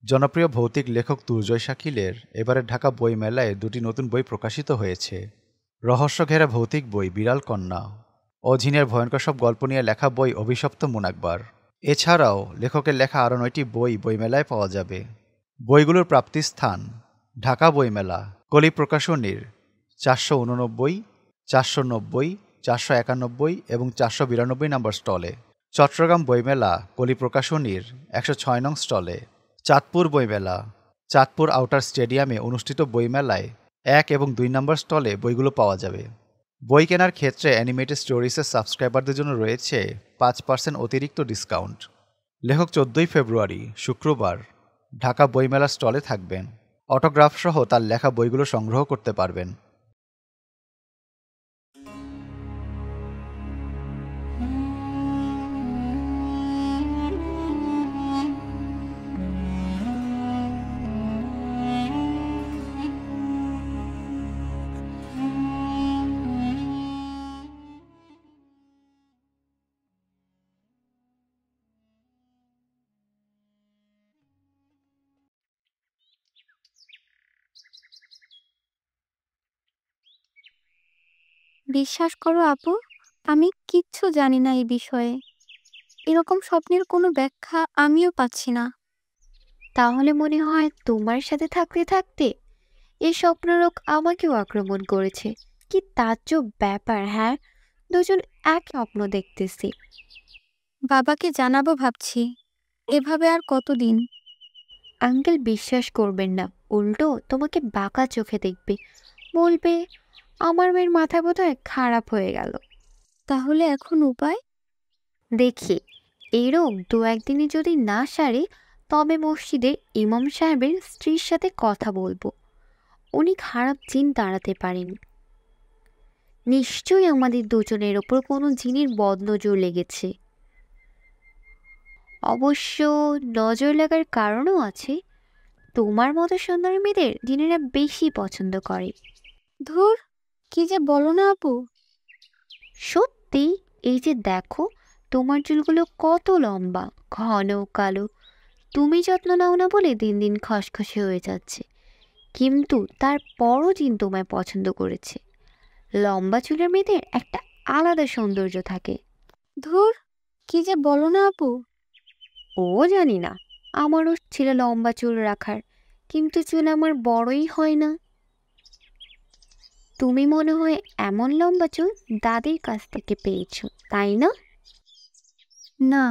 জনপ্রিয় ভৌতিক লেখক দুর্জয় শাকিলের এবারের ঢাকা বই মেলায় দুটি নতুন বই প্রকাশিত হয়েছে। রহস্যঘেরা ভৌতিক বই বিড়াল কন্যা ও জিনের ভয়ঙ্কর সব গল্প নিয়ে লেখা বই অভিশপ্ত মুনাকবার। এছাড়াও লেখকের লেখা আরও 9টি বই বইমেলায় পাওয়া যাবে। বইগুলোর প্রাপ্তিস্থান ঢাকা বইমেলা, কলি প্রকাশনীর 489, 490, 491 এবং 492 নম্বর স্টলে, চট্টগ্রাম বইমেলা কলি প্রকাশনীর 106 নং স্টলে, চাঁদপুর বইমেলা চাঁদপুর আউটার স্টেডিয়ামে অনুষ্ঠিত বইমেলায় 1 এবং 2 নম্বর স্টলে বইগুলো পাওয়া যাবে। বই কেনার ক্ষেত্রে অ্যানিমেটেড স্টোরিজের সাবস্ক্রাইবারদের জন্য রয়েছে 5% অতিরিক্ত ডিসকাউন্ট। লেখক 14 ফেব্রুয়ারি শুক্রবার ঢাকা বইমেলা স্টলে থাকবেন। অটোগ্রাফ সহ তার লেখা বইগুলো সংগ্রহ করতে পারবেন। বিশ্বাস করো আপু, আমি কিচ্ছু জানি না এই বিষয়ে। এরকম স্বপ্নের কোনো ব্যাখ্যা আমিও পাচ্ছি না। তাহলে মনে হয় তোমার সাথে থাকতে থাকতে এই স্বপ্নরোগ আমাকেও আক্রমণ করেছে। কি তাজ্জব ব্যাপার! হ্যাঁ, দুজন এক স্বপ্ন দেখতেছি। বাবাকে জানাবো ভাবছি, এভাবে আর কতদিন। আঙ্কেল বিশ্বাস করবেন না, উল্টো তোমাকে বাঁকা চোখে দেখবে, বলবে আমার মেয়ের মাথা বোধহয় খারাপ হয়ে গেল। তাহলে এখন উপায়? দেখি এই রোগ 2-1 দিনে যদি না সারে, তবে মসজিদের ইমাম সাহেবের স্ত্রীর সাথে কথা বলবো। উনি খারাপ জিন তাড়াতে পারেন। নিশ্চয়ই আমাদের দুজনের ওপর কোনো জিনের বদনজর লেগেছে। অবশ্য নজর লাগার কারণও আছে। তোমার মতো সুন্দরী মেয়েদের জিনেরা বেশি পছন্দ করে। ধুর, কি যে বলো না আপু। সত্যি, এই যে দেখো, তোমার চুলগুলো কত লম্বা, ঘন কালো। তুমি যত্ন নাও না বলে দিন দিন খসখসে হয়ে যাচ্ছে, কিন্তু তারপরও জিন তোমায় পছন্দ করেছে। লম্বা চুলের মেয়েদের একটা আলাদা সৌন্দর্য থাকে। ধুর, কি যে বলো না আপু। ও জানি না, আমারও ছিল লম্বা চুল রাখার, কিন্তু চুল আমার বড়ই হয় না। তুমি মনে হয় এমন লম্বা চুল দাদির কাছ থেকে পেয়েছো, তাই না? না।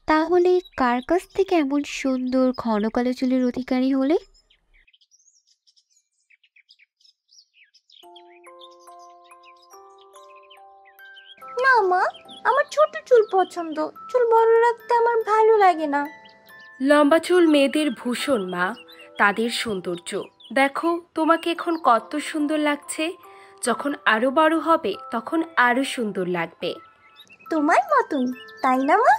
তাহলে কার কাছ থেকে এমন সুন্দর ঘন কালো চুলের অধিকারী হলে? না মা, আমার ছোট চুল পছন্দ, চুল বড় রাখতে আমার ভালো লাগে না। লম্বা চুল মেয়েদের ভূষণ মা, তাদের সৌন্দর্য। দেখো তোমাকে এখন কত সুন্দর লাগছে, যখন আরো বড় হবে তখন আরো সুন্দর লাগবে। তোমার মতন, তাই না মা?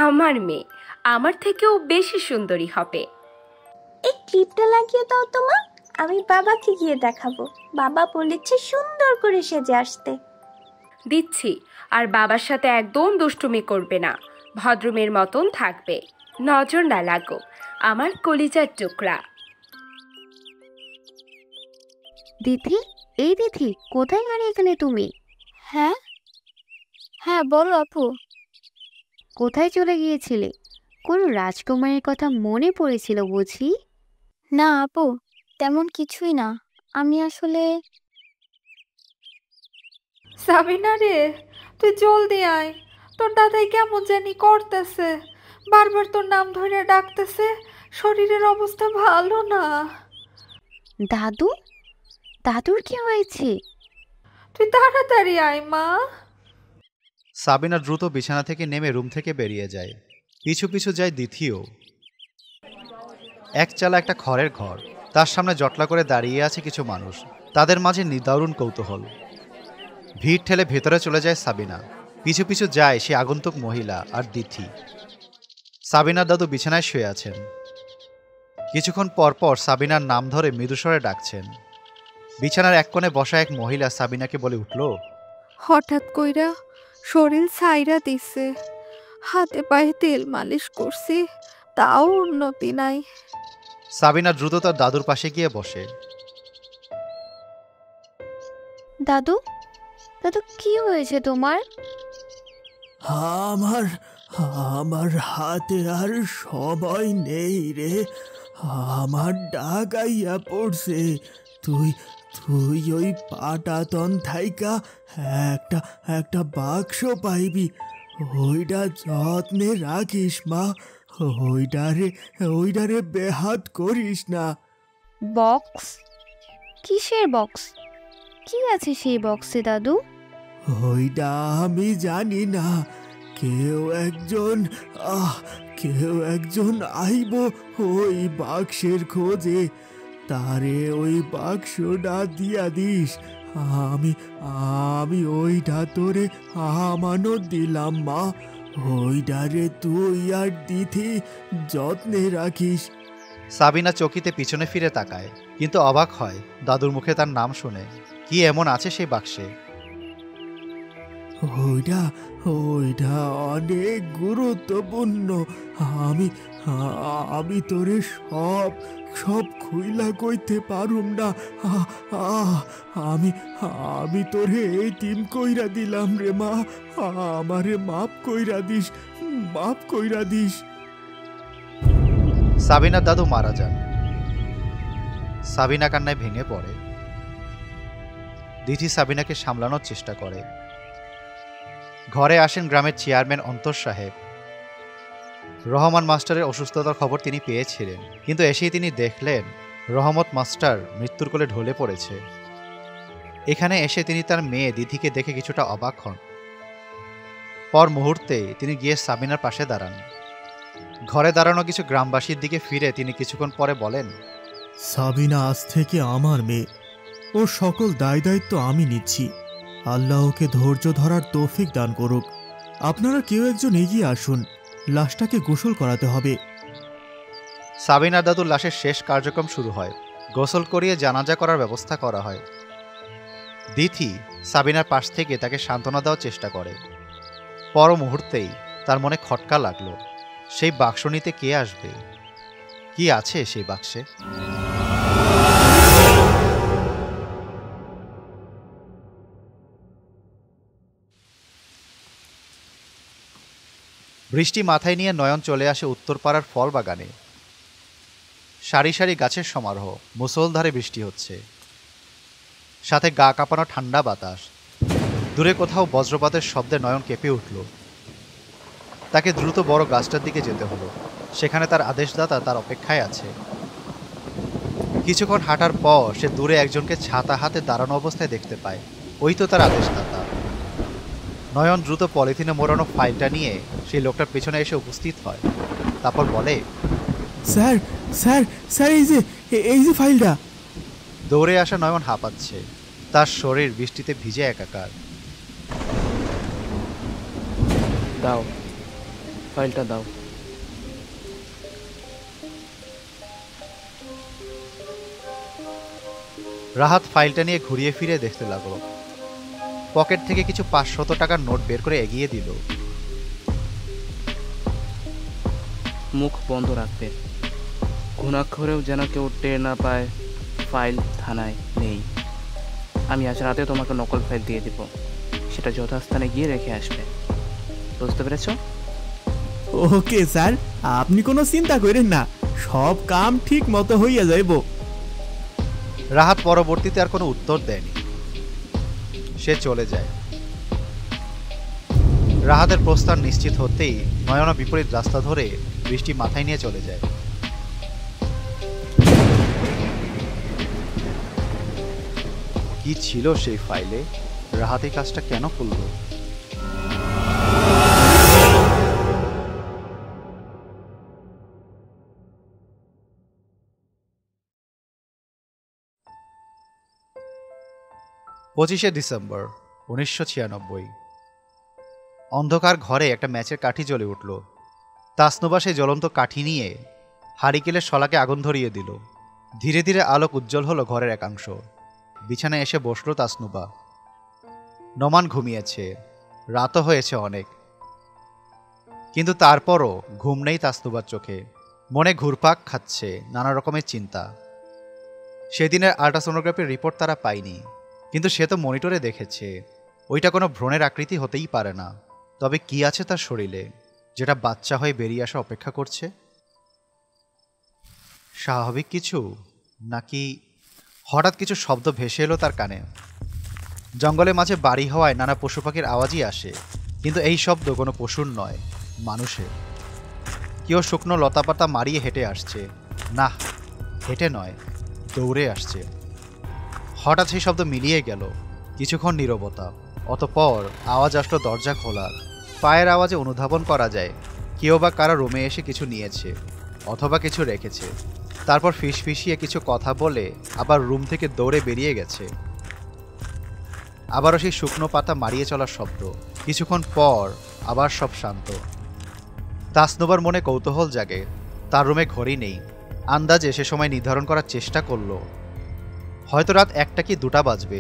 আমার মেয়ে আমার থেকেও বেশি সুন্দরী হবে। এই ক্লিপটা লাগিয়ে দাও তো মা, আমি বাবাকে গিয়ে দেখাবো। বাবা বলেছে সুন্দর করে সেজে আসতে। দিচ্ছি, আর বাবার সাথে একদম দুষ্টুমি করবে না, ভদ্রমের মতন থাকবে, নজর না লাগো আমার কলিজার টুকরা। দিদি, এই দিদি, কোথায় হারিয়ে গেলে তুমি? হ্যাঁ হ্যাঁ, বলো আপু। কোথায় চলে গিয়েছিলে? কোনো রাজকুমারীর কথা মনে পড়েছিল বুঝি? না আপু, তেমন কিছুই না। আমি আসলে সাবিনা রে, তুই জলদি আয়। তোর দাদাই কেমন জানি করতেছে, বারবার তোর নাম ধরে ডাকতেছে। শরীরের অবস্থা ভালো না। দাদু? দাদুর কি হয়েছে? তুই তাড়াতাড়ি আয় মা। সাবিনা দ্রুত বিছানা থেকে নেমে রুম থেকে বেরিয়ে যায়। পিছু পিছু যায় দ্বিতীয়। একচালা একটা খড়ের ঘর, তার সামনে জটলা করে দাঁড়িয়ে আছে কিছু মানুষ, তাদের মাঝে নিদারুণ কৌতূহল। ভিড় ঠেলে ভেতরে চলে যায় সাবিনা। পিছু পিছু যায় সে আগন্তুক মহিলা আর দিথি। সাবিনার দাদু বিছানায় শুয়ে আছেন। কিছুক্ষণ পর পর সাবিনার নাম ধরে মৃদুস্বরে ডাকছেন। বিছানার এক কোণে বসা এক মহিলা সাবিনাকে বলে উঠল, হঠাৎ কইরা শরীর ছাইরা দিছে, হাতে পায়ে তেল মালিশ করছি, তাও উন্নতি নাই। সাবিনা দ্রুত তার দাদুর পাশে গিয়ে বসে। দাদু, দাদু কি হয়েছে তোমার? আমার আমার হাতে আর সময় নেই রে। আমার ডাকাইয়া পড়ছে। তুই তুই ওই পাটাতন থাইকা একটা একটা বাক্স পাইবি। ওইটা যত্নে রাখিস মা। ওইটারে বেহাত করিস না। বক্স? কিসের বক্স? কি আছে সেই বক্সে দাদু? ওইটা আমি জানি না। কেউ একজন আইব ওই বাক্সের খোঁজে। তারে ওই বাক্সটা দিয়া দিস। আমি ওইটা তোরে আমানত দিলাম মা। ওইটারে তুই আর দিথি যত্নে রাখিস। সাবিনা চকিতে পিছনে ফিরে তাকায়, কিন্তু অবাক হয় দাদুর মুখে তার নাম শুনে। কি এমন আছে সেই বাক্সে? ওইটা ওইটা অনেক গুরুত্বপূর্ণ। আমি তোরে সব খুইলা কইতে পারুম না। আমি তোরে এতিম কইরা দিলাম রে মা। আমারে মাফ কইরা দিস। সাবিনার দাদু মারা যান। সাবিনা কান্নায় ভেঙে পড়ে। দিঠি সাবিনাকে সামলানোর চেষ্টা করে। ঘরে আসেন গ্রামের চেয়ারম্যান অন্তর সাহেব। রহমান মাস্টারের অসুস্থতার খবর তিনি পেয়েছিলেন, কিন্তু এসেই তিনি দেখলেন রহমত মাস্টার মৃত্যুর কোলে ঢলে পড়েছে। এখানে এসে তিনি তার মেয়ে দিধিকে দেখে কিছুটা অবাক হন। পর মুহূর্তে তিনি গিয়ে সাবিনার পাশে দাঁড়ান। ঘরে দাঁড়ানো কিছু গ্রামবাসীর দিকে ফিরে তিনি কিছুক্ষণ পরে বলেন, সাবিনা আজ থেকে আমার মেয়ে। ওর সকল দায় দায়িত্ব আমি নিচ্ছি। আল্লাহ ওকে ধৈর্য ধরার তৌফিক দান করুক। আপনারা কেউ একজন এগিয়ে আসুন, লাশটাকে গোসল করাতে হবে। সাবিনার দাদুর লাশের শেষ কার্যক্রম শুরু হয়। গোসল করিয়ে জানাজা করার ব্যবস্থা করা হয়। দিথি সাবিনার পাশ থেকে তাকে সান্ত্বনা দেওয়ার চেষ্টা করে। পর মুহূর্তেই তার মনে খটকা লাগলো, সেই বাক্স নিতে কে আসবে? কি আছে সেই বাক্সে? বৃষ্টি মাথায় নিয়ে নয়ন চলে আসে উত্তরপাড়ার ফল বাগানে। সারি সারি গাছের সমারোহ, মুষলধারে বৃষ্টি হচ্ছে, সাথে গা কাঁপানো ঠান্ডা বাতাস। দূরে কোথাও বজ্রপাতের শব্দে নয়ন কেঁপে উঠল। তাকে দ্রুত বড় গাছটার দিকে যেতে হলো। সেখানে তার আদেশদাতা তার অপেক্ষায় আছে। কিছুক্ষণ হাঁটার পর সে দূরে একজনকে ছাতা হাতে দাঁড়ানো অবস্থায় দেখতে পায়। ওই তো তার আদেশদাতা। নয়ন দ্রুত পলিথিনে মোড়ানো ফাইলটা নিয়ে সেই লোকটার পেছনে এসে উপস্থিত হয়। তারপর বলে, স্যার স্যার স্যার এই যে ফাইলটা। দৌড়ে আসা নয়ন হাঁপাচ্ছে। তার শরীর বৃষ্টিতে ভিজে একাকার। দাও, ফাইলটা দাও। রাহাত ফাইলটা নিয়ে ঘুরিয়ে ফিরে দেখতে লাগলো। পকেট থেকে কিছু 500 টাকার নোট বের করে এগিয়ে দিল। মুখ বন্ধ রাখবে, ঘুণাক্ষরেও যেন কেউ টের না পায় ফাইল থানায় নেই। আমি আজ রাতে তোমাকে নকল ফাইল দিয়ে দিব, সেটা যথাস্থানে গিয়ে রেখে আসবে। বুঝতে পেরেছ? ওকে স্যার, আপনি কোনো চিন্তা করেন না, সব কাম ঠিক মতো হইয়া যাইব। রাহাত পরবর্তীতে আর কোনো উত্তর দেয়নি। সে চলে যায়। রাহাতের প্রস্থান নিশ্চিত হতেই নয়না বিপরীত রাস্তা ধরে বৃষ্টি মাথায় নিয়ে চলে যায়। কি ছিল সেই ফাইলে? রাহাত এই কাজটা কেন করল? পঁচিশে ডিসেম্বর 1996। অন্ধকার ঘরে একটা ম্যাচের কাঠি জ্বলে উঠল। তাসনুবা সেই জ্বলন্ত কাঠি নিয়ে হারিকেলের শলাকে আগুন ধরিয়ে দিল। ধীরে ধীরে আলোক উজ্জ্বল হলো ঘরের একাংশ। বিছানায় এসে বসল তাসনুবা। নোমান ঘুমিয়েছে, রাতও হয়েছে অনেক, কিন্তু তারপরও ঘুম নেই তাসনুবার চোখে। মনে ঘুরপাক খাচ্ছে নানা রকমের চিন্তা। সেদিনের আল্ট্রাসোনোগ্রাফির রিপোর্ট তারা পায়নি, কিন্তু সে তো মনিটরে দেখেছে ওইটা কোনো ভ্রূণের আকৃতি হতেই পারে না। তবে কি আছে তার শরীরে যেটা বাচ্চা হয়ে বেরিয়ে আসা অপেক্ষা করছে? স্বাভাবিক কিছু, নাকি হঠাৎ কিছু শব্দ ভেসে এলো তার কানে? জঙ্গলের মাঝে বাড়ি হওয়ায় নানা পশু পাখির আওয়াজই আসে, কিন্তু এই শব্দ কোনো পশুর নয়, মানুষের। কেউ শুকনো লতাপাতা মারিয়ে হেঁটে আসছে। না, হেঁটে নয়, দৌড়ে আসছে। হঠাৎ সেই শব্দ মিলিয়ে গেল। কিছুক্ষণ নীরবতা, অতঃপর আওয়াজ আসলো দরজা খোলার। পায়ের আওয়াজে অনুধাবন করা যায় কেউ বা কারো রুমে এসে কিছু নিয়েছে অথবা কিছু রেখেছে। তারপর ফিসফিসিয়ে কিছু কথা বলে আবার রুম থেকে দৌড়ে বেরিয়ে গেছে। আবারও সেই শুকনো পাতা মারিয়ে চলার শব্দ। কিছুক্ষণ পর আবার সব শান্ত। তাসনুবার মনে কৌতূহল জাগে। তার রুমে ঘড়ি নেই। আন্দাজে সে সময় নির্ধারণ করার চেষ্টা করলো। হয়তো রাত 1টা কি 2টা বাজবে।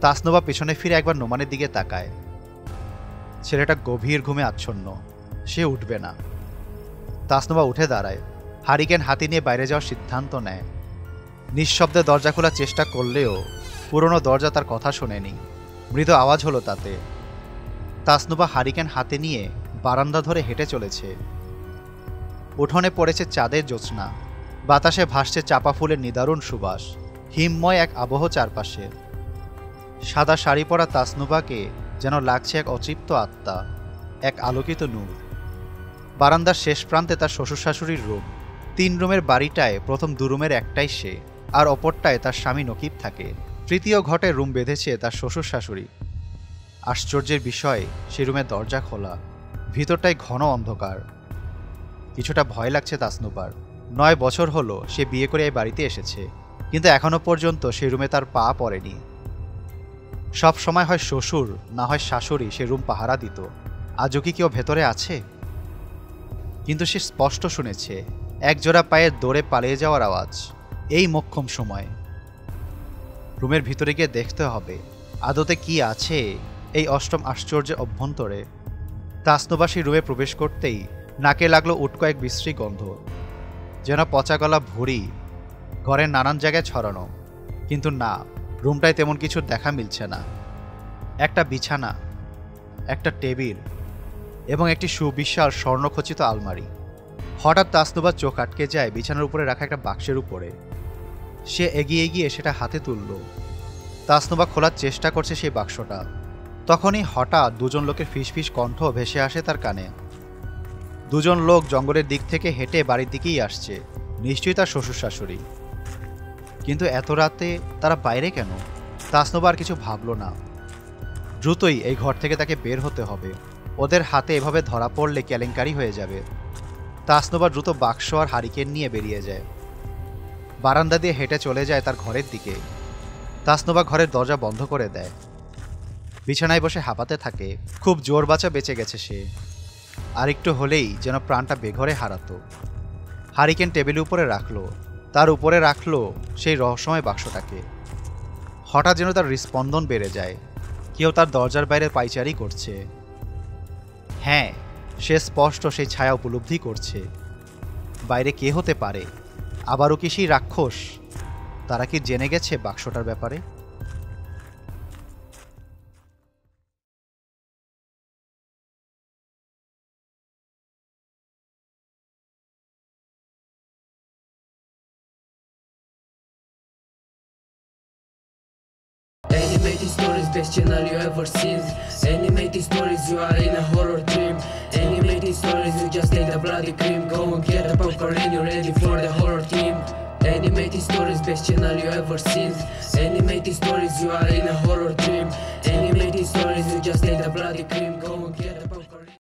তাসনুবা পেছনে ফিরে একবার নোমানের দিকে তাকায়। ছেলেটা গভীর ঘুমে আচ্ছন্ন। সে উঠবে না। তাসনুবা উঠে দাঁড়ায়, হারিকেন হাতে নিয়ে বাইরে যাওয়ার সিদ্ধান্ত নেয়। নিঃশব্দে দরজা খোলার চেষ্টা করলেও পুরনো দরজা তার কথা শোনেনি। মৃদু আওয়াজ হলো তাতে। তাসনুবা হারিকেন হাতে নিয়ে বারান্দা ধরে হেঁটে চলেছে। উঠোনে পড়েছে চাঁদের জ্যোৎস্না। বাতাসে ভাসছে চাপা ফুলের নিদারুণ সুবাস। হিমময় এক আবহ চারপাশে। সাদা শাড়ি পরা তাসনুবাকে যেন লাগছে এক অতৃপ্ত আত্মা, এক আলোকিত নূর। বারান্দার শেষ প্রান্তে তার শ্বশুর শাশুড়ির রুম। 3 রুমের বাড়িটায় প্রথম 2 রুমের একটাই সে, আর অপরটায় তার স্বামী নকিব থাকে। তৃতীয় ঘটে রুম বেঁধেছে তার শ্বশুর শাশুড়ি। আশ্চর্যের বিষয়, সে রুমের দরজা খোলা। ভিতরটায় ঘন অন্ধকার। কিছুটা ভয় লাগছে তাসনুবার। 9 বছর হলো সে বিয়ে করে এই বাড়িতে এসেছে, কিন্তু এখনো পর্যন্ত সেই রুমে তার পা পড়েনি। সব সময় হয় শ্বশুর না হয় শাশুড়ি সে রুম পাহারা দিত। আজও কি কেউ ভেতরে আছে? কিন্তু সে স্পষ্ট শুনেছে একজোড়া পায়ের দৌড়ে পালিয়ে যাওয়ার আওয়াজ। এই মোক্ষম সময় রুমের ভিতরে গিয়ে দেখতে হবে আদতে কি আছে এই অষ্টম আশ্চর্যের অভ্যন্তরে। তাসনুবাসী রুমে প্রবেশ করতেই নাকে লাগলো উটকো এক বিশ্রী গন্ধ, যেন পচা গলা ভুঁড়ি ঘরের নানান জায়গায় ছড়ানো। কিন্তু না, রুমটায় তেমন কিছু দেখা মিলছে না। একটা বিছানা, একটা টেবিল এবং একটি সুবিশাল স্বর্ণখচিত আলমারি। হঠাৎ তাসনুবার চোখ আটকে যায় বিছানার উপরে রাখা একটা বাক্সের উপরে। সে এগিয়ে গিয়ে সেটা হাতে তুলল। তাসনুবা খোলার চেষ্টা করছে সেই বাক্সটা। তখনই হঠাৎ 2জন লোকের ফিসফিস কণ্ঠ ভেসে আসে তার কানে। 2জন লোক জঙ্গলের দিক থেকে হেঁটে বাড়ির দিকেই আসছে। নিশ্চয়ই তার শ্বশুর শাশুড়ি। কিন্তু এত রাতে তারা বাইরে কেন? তাসনুবা আর কিছু ভাবল না। দ্রুতই এই ঘর থেকে তাকে বের হতে হবে। ওদের হাতে এভাবে ধরা পড়লে কেলেঙ্কারি হয়ে যাবে। তাসনুবা দ্রুত বাক্স আর হারিকেন নিয়ে বেরিয়ে যায়। বারান্দা দিয়ে হেঁটে চলে যায় তার ঘরের দিকে। তাসনুবা ঘরের দরজা বন্ধ করে দেয়। বিছানায় বসে হাঁপাতে থাকে। খুব জোর বাঁচা বেঁচে গেছে সে। আর একটু হলেই যেন প্রাণটা বেঘরে হারাতো। হারিকেন টেবিলের উপরে রাখলো। তার উপরে রাখলো সেই রহস্যময় বাক্সটাকে। হঠাৎ যেন তার হৃস্পন্দন বেড়ে যায়। কেউ তার দরজার বাইরে পাইচারি করছে। হ্যাঁ, সে স্পষ্ট সেই ছায়া উপলব্ধি করছে। বাইরে কে হতে পারে? আবারও কি সেই রাক্ষস? তারা কি জেনে গেছে বাক্সটার ব্যাপারে? Animated stories, best channel you ever seen. Animated stories, you are in a horror dream. Animated stories, you just take the bloody cream. Go and get the popcorn and you're ready for the horror team. Animated stories, best channel you ever seen. Animated stories, you are in a horror dream. Animated stories, you just take the bloody cream. Go and get